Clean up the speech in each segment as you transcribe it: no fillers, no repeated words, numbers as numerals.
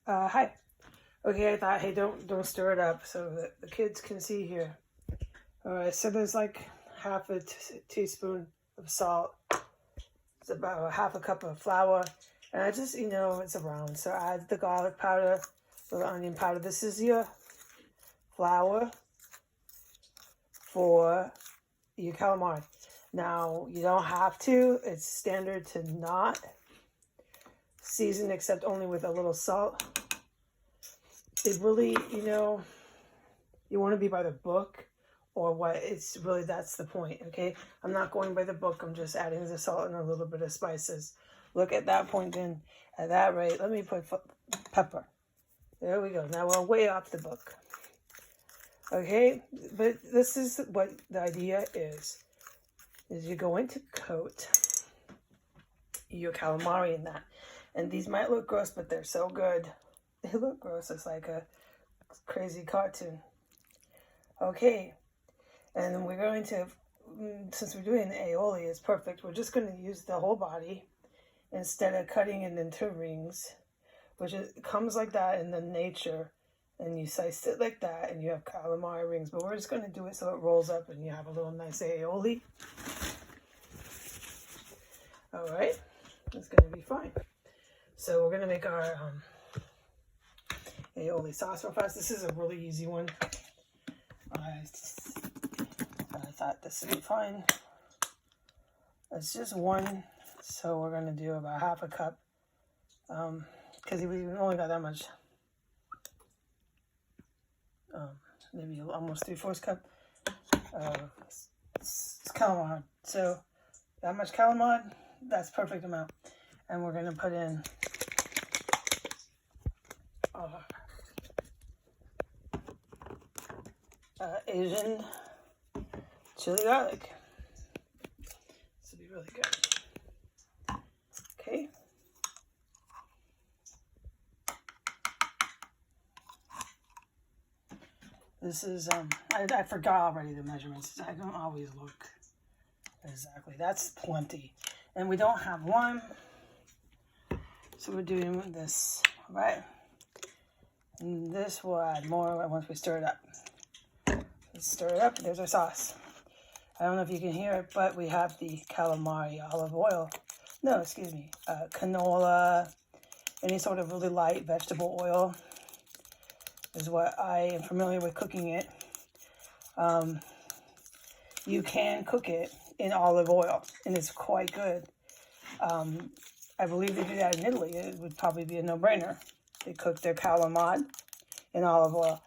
Hi. Okay, I thought, hey, don't stir it up so that the kids can see here. All right, so there's like half a teaspoon of salt. It's about half a cup of flour, and I just, it's around. So add the garlic powder, the onion powder. This is your flour for your calamari. Now you don't have to. It's standard to not season except only with a little salt. It really, you want to be by the book or what. It's really, that's the point. Okay, I'm not going by the book. I'm just adding the salt and a little bit of spices. Look at that point. Then at that rate, let me put pepper. There we go. Now we're way off the book. Okay, but this is what the idea is you're going to coat your calamari in that. And these might look gross, but they're so good. They look gross. It's like a crazy cartoon. Okay, and we're going to, since we're doing the aioli, it's perfect. We're just going to use the whole body instead of cutting it into rings, which comes like that in the nature. And you slice it like that, and you have calamari rings. But we're just going to do it so it rolls up, and you have a little nice aioli. All right, it's going to be fine. So we're going to make our aioli sauce real fast. This is a really easy one. I thought this would be fine. It's just one, so we're going to do about half a cup, because we only got that much. Maybe almost 3/4 cup calamari. So that much calamari, that's perfect amount. And we're going to put in Asian chili garlic. This will be really good. Okay. This is, I forgot already the measurements. I don't always look exactly. That's plenty. And we don't have one. So we're doing this, right? And this will add more once we stir it up. Let's stir it up. There's our sauce. I don't know if you can hear it, but we have the calamari olive oil. No, excuse me. Canola, any sort of really light vegetable oil is what I am familiar with cooking it. You can cook it in olive oil, and it's quite good. I believe they do that in Italy. It would probably be a no-brainer. They cook their calamad in olive oil.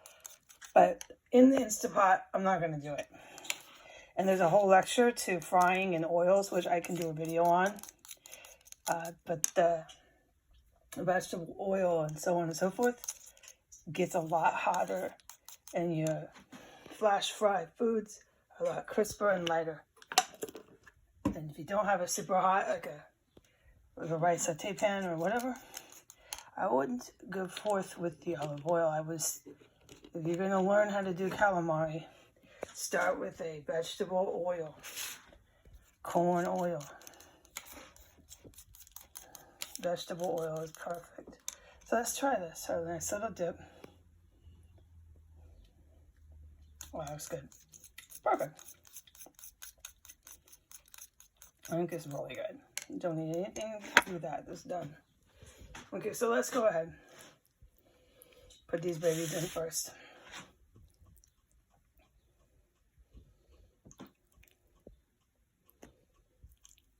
But in the Instant Pot, I'm not going to do it. And there's a whole lecture to frying in oils, which I can do a video on. But the vegetable oil and so on and so forth gets a lot hotter, and your flash fried foods are a lot crisper and lighter. And if you don't have a super hot, like a rice sauté pan or whatever, I wouldn't go forth with the olive oil. If you're going to learn how to do calamari, start with a vegetable oil, corn oil. Vegetable oil is perfect. So let's try this. So a nice little dip. Wow, that's good. Perfect. I think it's really good. You don't need anything to do that. It's done. Okay, so let's go ahead. Put these babies in first.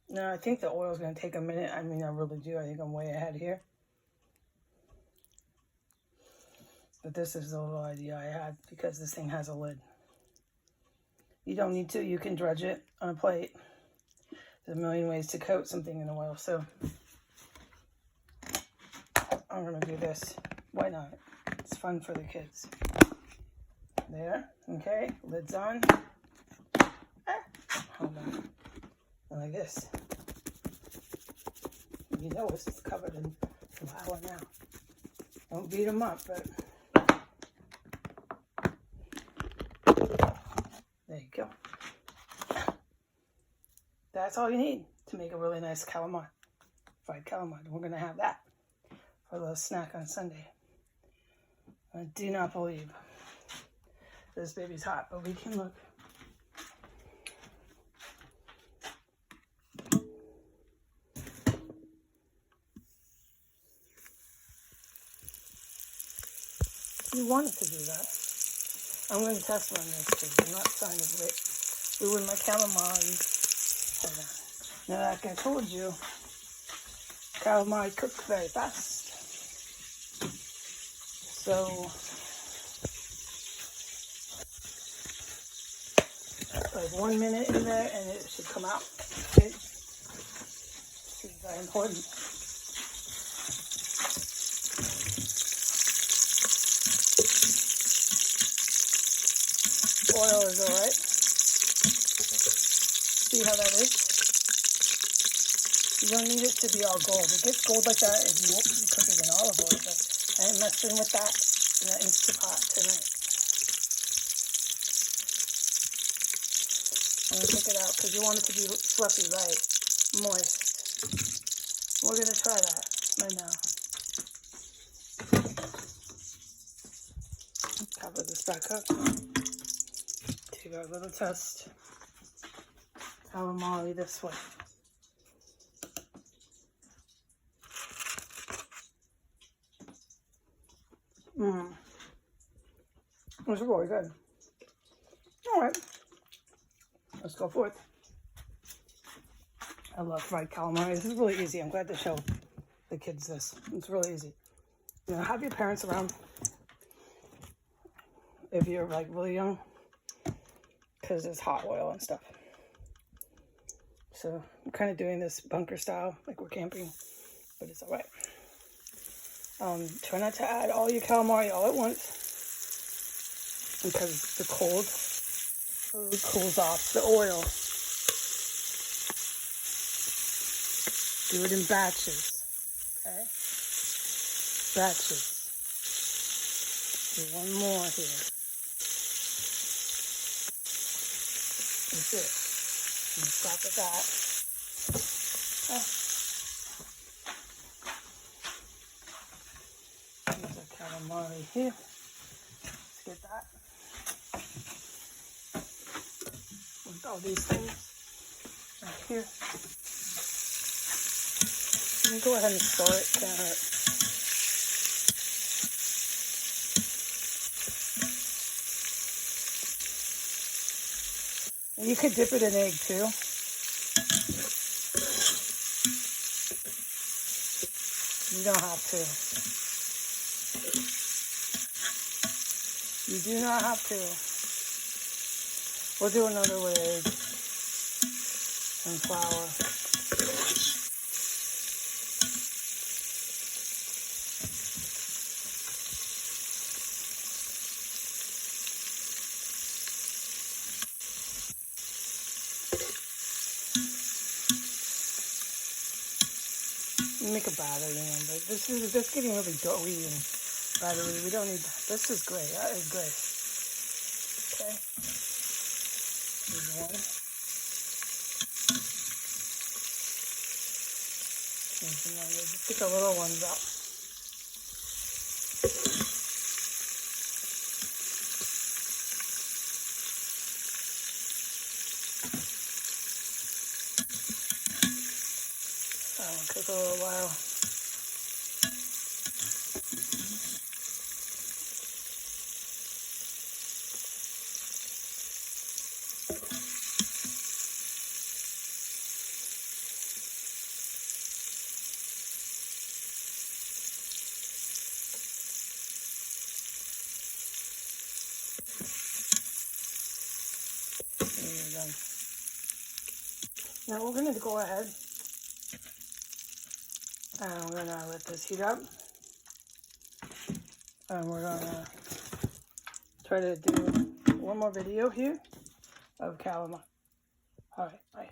Now, I think the oil is going to take a minute. I mean, I really do. I think I'm way ahead here. But this is the little idea I had because this thing has a lid. You don't need to. You can dredge it on a plate. There's a million ways to coat something in oil. So I'm going to do this. Why not? It's fun for the kids. There. Okay. Lid's on. Hold on. And like this. You know it's covered in flour now. Don't beat them up, but there you go. That's all you need to make a really nice calamari. Fried calamari. We're going to have that for a little snack on Sunday. I do not believe this baby's hot, but we can look. You wanted to do that. I'm going to test on this because I'm not trying to ruin my calamari. Hold on. Now, like I told you, calamari cook very fast. So, like 1 minute in there and it should come out. Okay? This is very important. Oil is alright. See how that is? You don't need it to be all gold. It gets gold like that if you cook it in olive oil, but I ain't messing with that in that Instapot tonight. I'm going to take it out because you want it to be fluffy, right? Moist. We're going to try that right now. Cover this back up. Take our little test. Calamari this way. This is really good. Alright. Let's go forth. I love fried calamari. This is really easy. I'm glad to show the kids this. It's really easy. You know, have your parents around if you're like really young, because it's hot oil and stuff. So I'm kind of doing this bunker style, like we're camping, but it's all right. Try not to add all your calamari all at once, because the cold cools off the oil. Do it in batches, okay? Batches. Do one more here. That's it. And stop at that. There's our calamari here. Let's get that. With all these things right here. You can go ahead and store it, can't hurt. And you could dip it in egg too. You don't have to. You do not have to. We'll do another with egg and flour. Make a batter, you know, but this is just getting really doughy and battery. We don't need that. This is great. That is great. Okay. Here's one. Here's another. Just get the little ones out. That'll take a little while. Now we're going to go ahead and we're going to let this heat up. And we're going to try to do one more video here of calamari. All right, bye.